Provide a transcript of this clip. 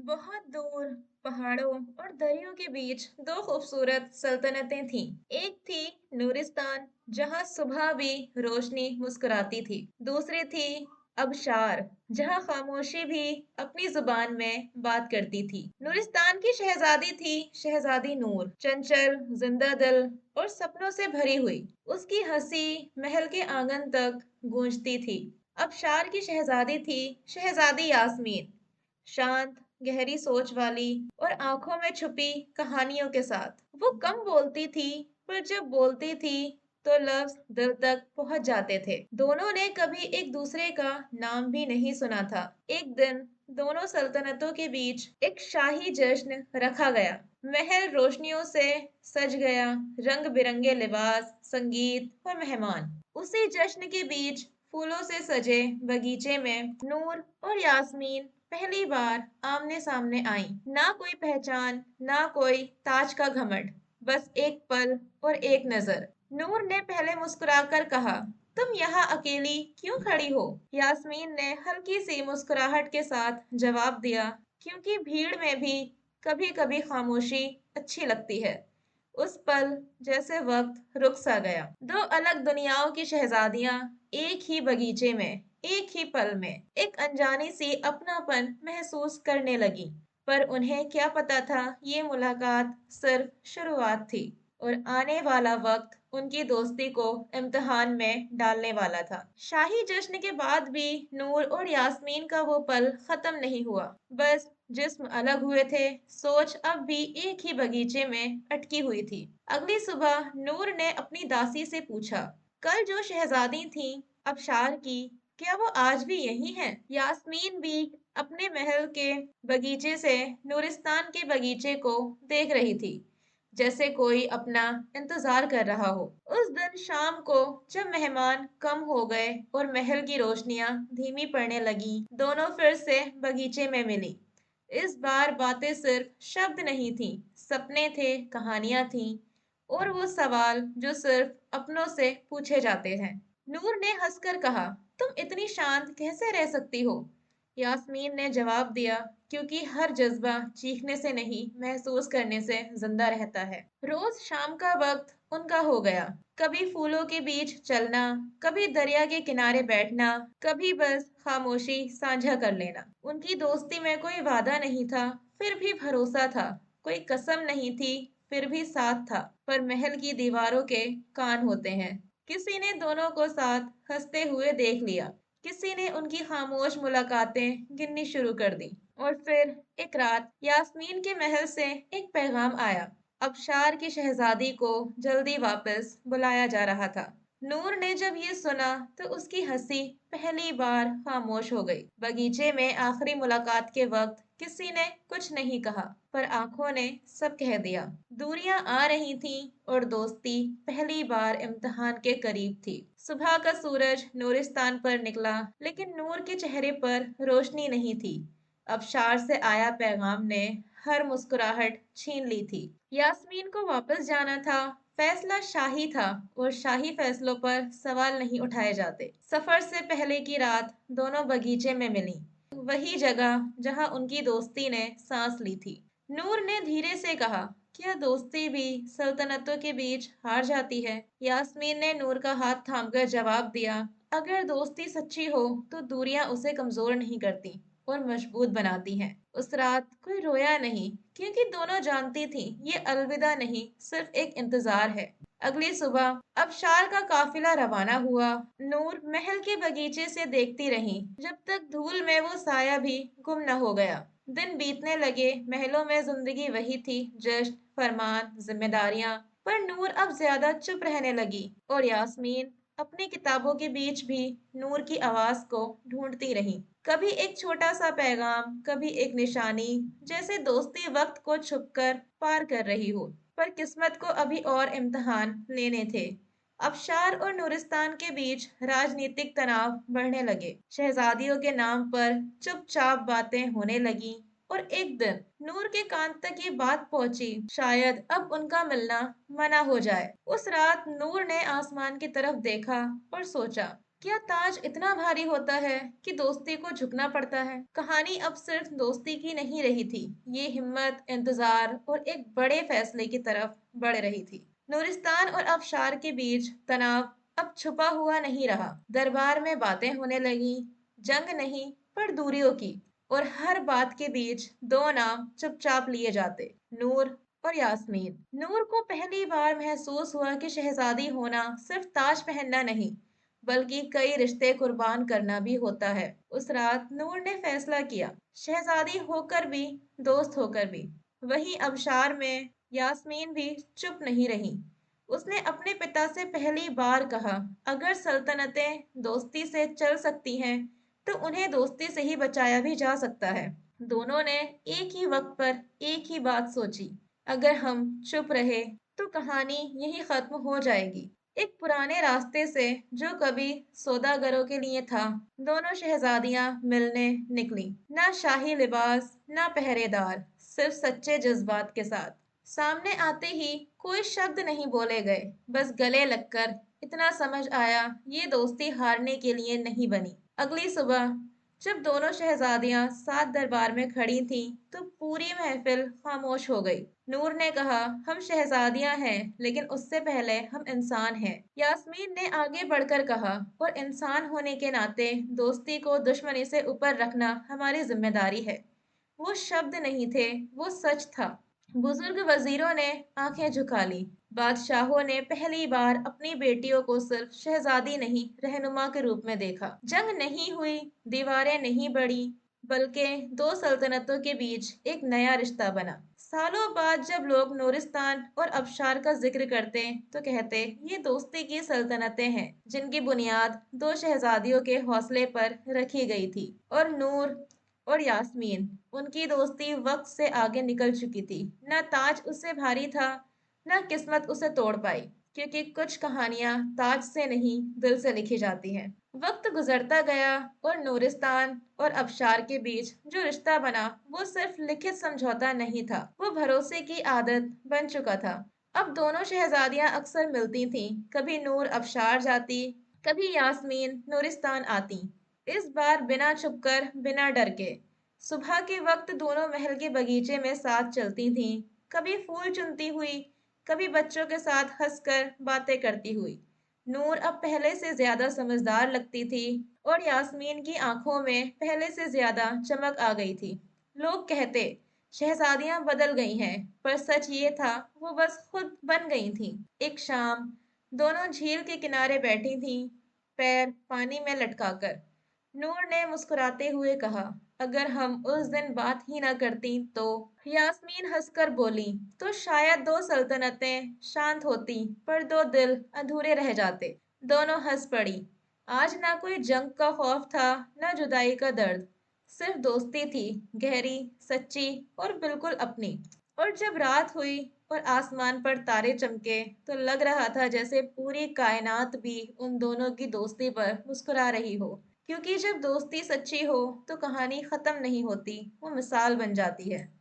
बहुत दूर पहाड़ों और दरियों के बीच दो खूबसूरत सल्तनतें थीं। एक थी नूरिस्तान, जहां सुबह भी रोशनी मुस्कुराती थी। दूसरी थी अबशार, जहां खामोशी भी अपनी जुबान में बात करती थी। नूरिस्तान की शहजादी थी शहजादी नूर, चंचल, जिंदा दिल और सपनों से भरी हुई। उसकी हंसी महल के आंगन तक गूंजती थी। अबशार की शहजादी थी शहजादी यास्मीन, शांत, गहरी सोच वाली और आंखों में छुपी कहानियों के साथ। वो कम बोलती थी, पर जब बोलती थी तो लफ्ज दिल तक पहुंच जाते थे। दोनों ने कभी एक दूसरे का नाम भी नहीं सुना था। एक दिन दोनों सल्तनतों के बीच एक शाही जश्न रखा गया। महल रोशनियों से सज गया, रंग बिरंगे लिबास, संगीत और मेहमान। उसी जश्न के बीच फूलों से सजे बगीचे में नूर और यास्मीन पहली बार आमने सामने आई। ना कोई पहचान, ना कोई ताज का घमंड, बस एक पल और एक नजर। नूर ने पहले मुस्कुराकर कहा, तुम यहाँ अकेली क्यों खड़ी हो? यास्मीन ने हल्की सी मुस्कुराहट के साथ जवाब दिया, क्योंकि भीड़ में भी कभी कभी खामोशी अच्छी लगती है। उस पल जैसे वक्त रुक सा गया। दो अलग दुनियाओं की शहजादियां एक ही बगीचे में, एक ही पल में एक अनजानी सी अपनापन महसूस करने लगी। पर उन्हें क्या पता था, ये मुलाकात सिर्फ शुरुआत थी और आने वाला वक्त उनकी दोस्ती को इम्तिहान में डालने वाला था। शाही जश्न के बाद भी नूर और यास्मीन का वो पल खत्म नहीं हुआ। बस जिस्म अलग हुए थे, सोच अब भी एक ही बगीचे में अटकी हुई थी। अगली सुबह नूर ने अपनी दासी से पूछा, कल जो शहजादी थी अबशार की, क्या वो आज भी यही हैं? यास्मीन भी अपने महल के बगीचे से नूरिस्तान के बगीचे को देख रही थी, जैसे कोई अपना इंतजार कर रहा हो। उस दिन शाम को जब मेहमान कम हो गए और महल की रोशनियां धीमी पड़ने लगी, दोनों फिर से बगीचे में मिली। इस बार बातें सिर्फ शब्द नहीं थी, सपने थे, कहानियां थीं और वो सवाल जो सिर्फ अपनों से पूछे जाते हैं। नूर ने हंसकर कहा, तुम इतनी शांत कैसे रह सकती हो? यास्मीन ने जवाब दिया, क्योंकि हर जज्बा चीखने से नहीं, महसूस करने से जिंदा रहता है। रोज शाम का वक्त उनका हो गया। कभी फूलों के बीच चलना, कभी दरिया के किनारे बैठना, कभी बस खामोशी साझा कर लेना। उनकी दोस्ती में कोई वादा नहीं था, फिर भी भरोसा था। कोई कसम नहीं थी, फिर भी साथ था। पर महल की दीवारों के कान होते हैं। किसी ने दोनों को साथ हंसते हुए देख लिया, किसी ने उनकी खामोश मुलाकातें गिननी शुरू कर दी। और फिर एक रात यास्मीन के महल से एक पैगाम आया। अबशार की शहजादी को जल्दी वापस बुलाया जा रहा था। नूर ने जब ये सुना तो उसकी हंसी पहली बार खामोश हो गई। बगीचे में आखिरी मुलाकात के वक्त किसी ने कुछ नहीं कहा, पर आंखों ने सब कह दिया। दूरियां आ रही थीं और दोस्ती पहली बार इम्तिहान के करीब थी। सुबह का सूरज नूरिस्तान पर निकला, लेकिन नूर के चेहरे पर रोशनी नहीं थी। अबशार से आया पैगाम ने हर मुस्कुराहट छीन ली थी। यास्मीन को वापस जाना था। फैसला शाही था और शाही फैसलों पर सवाल नहीं उठाए जाते। सफर से पहले की रात दोनों बगीचे में मिली, वही जगह जहां उनकी दोस्ती ने सांस ली थी। नूर ने धीरे से कहा, क्या दोस्ती भी सल्तनतों के बीच हार जाती है? यास्मीन ने नूर का हाथ थामकर जवाब दिया, अगर दोस्ती सच्ची हो तो दूरियां उसे कमजोर नहीं करती और मजबूत बनाती हैं। उस रात कोई रोया नहीं, क्योंकि दोनों जानती थीं ये अलविदा नहीं, सिर्फ एक इंतजार है। अगली सुबह अबशार का काफिला रवाना हुआ। नूर महल के बगीचे से देखती रही, जब तक धूल में वो साया भी गुम न हो गया। दिन बीतने लगे, महलों में जिंदगी वही थी, जश्न, फरमान, जिम्मेदारियां। पर नूर अब ज्यादा चुप रहने लगी और यास्मीन अपनी किताबों के बीच भी नूर की आवाज को ढूंढती रही। कभी एक छोटा सा पैगाम, कभी एक निशानी, जैसे दोस्ती वक्त को छुपकर पार कर रही हो। पर किस्मत को अभी और इम्तिहान लेने थे। अबशार और नूरिस्तान के बीच राजनीतिक तनाव बढ़ने लगे। शहजादियों के नाम पर चुपचाप बातें होने लगी और एक दिन नूर के कान तक ये बात पहुंची, शायद अब उनका मिलना मना हो जाए। उस रात नूर ने आसमान की तरफ देखा और सोचा, क्या ताज इतना भारी होता है कि दोस्ती को झुकना पड़ता है? कहानी अब सिर्फ दोस्ती की नहीं रही थी, ये हिम्मत, इंतजार और एक बड़े फैसले की तरफ बढ़ रही थी। नूरिस्तान और अफशार के बीच तनाव अब छुपा हुआ नहीं रहा। दरबार में बातें होने लगी, जंग नहीं पर दूरियों की। और हर बात के बीच दो नाम चुपचाप लिए जाते, नूर और यास्मीन। नूर को पहली बार महसूस हुआ कि शहजादी होना सिर्फ ताज पहनना नहीं, बल्कि कई रिश्ते कुर्बान करना भी होता है। उस रात नूर ने फैसला किया, शहजादी होकर भी, दोस्त होकर भी। वहीं अबशार में यास्मीन भी चुप नहीं रही। उसने अपने पिता से पहली बार कहा, अगर सल्तनतें दोस्ती से चल सकती हैं, तो उन्हें दोस्ती से ही बचाया भी जा सकता है। दोनों ने एक ही वक्त पर एक ही बात सोची, अगर हम चुप रहे तो कहानी यही खत्म हो जाएगी। एक पुराने रास्ते से जो कभी सौदागरों के लिए था, दोनों शहजादियां मिलने निकली। ना शाही लिबास, ना पहरेदार, सिर्फ सच्चे जज्बात के साथ। सामने आते ही कोई शब्द नहीं बोले गए, बस गले लगकर इतना समझ आया, ये दोस्ती हारने के लिए नहीं बनी। अगली सुबह जब दोनों शहजादियां सात दरबार में खड़ी थीं, तो पूरी महफिल खामोश हो गई। नूर ने कहा, हम शहजादियां हैं, लेकिन उससे पहले हम इंसान हैं। यास्मीन ने आगे बढ़कर कहा, और इंसान होने के नाते दोस्ती को दुश्मनी से ऊपर रखना हमारी जिम्मेदारी है। वो शब्द नहीं थे, वो सच था। बुजुर्ग वजीरों ने आंखें झुका ली। बादशाहों ने पहली बार अपनी बेटियों को सिर्फ शहजादी नहीं, रहनुमा के रूप में देखा। जंग नहीं हुई, दीवारें नहीं बढ़ी, बल्कि दो सल्तनतों के बीच एक नया रिश्ता बना। सालों बाद जब लोग नूरिस्तान और अबशार का जिक्र करते तो कहते, ये दोस्ती की सल्तनतें हैं, जिनकी बुनियाद दो शहजादियों के हौसले पर रखी गई थी। और नूर और यास्मीन, उनकी दोस्ती वक्त से आगे निकल चुकी थी। न ताज उससे भारी था, न किस्मत उसे तोड़ पाई, क्योंकि कुछ कहानियां ताज से नहीं, दिल से लिखी जाती हैं। वक्त गुजरता गया और नूरिस्तान और अबशार के बीच जो रिश्ता बना, वो सिर्फ लिखित समझौता नहीं था, वो भरोसे की आदत बन चुका था। अब दोनों शहजादियां अक्सर मिलती थीं, कभी नूर अबशार जाती, कभी यास्मीन नूरिस्तान आती। इस बार बिना छुपकर, बिना डर के। सुबह के वक्त दोनों महल के बगीचे में साथ चलती थीं, कभी फूल चुनती हुई, कभी बच्चों के साथ हंसकर बातें करती हुई। नूर अब पहले से ज्यादा समझदार लगती थी और यास्मीन की आंखों में पहले से ज्यादा चमक आ गई थी। लोग कहते, शहजादियां बदल गई हैं, पर सच ये था, वो बस खुद बन गई थीं। एक शाम दोनों झील के किनारे बैठी थीं, पैर पानी में लटकाकर। नूर ने मुस्कुराते हुए कहा, अगर हम उस दिन बात ही ना करती तो। यास्मीन हंसकर बोली, तो शायद दो सल्तनतें शांत होती, पर दो दिल अधूरे रह जाते। दोनों हंस पड़ी। आज ना कोई जंग का खौफ था, ना जुदाई का दर्द, सिर्फ दोस्ती थी, गहरी, सच्ची और बिल्कुल अपनी। और जब रात हुई और आसमान पर तारे चमके, तो लग रहा था जैसे पूरी कायनात भी उन दोनों की दोस्ती पर मुस्कुरा रही हो। क्योंकि जब दोस्ती सच्ची हो तो कहानी खत्म नहीं होती, वो मिसाल बन जाती है।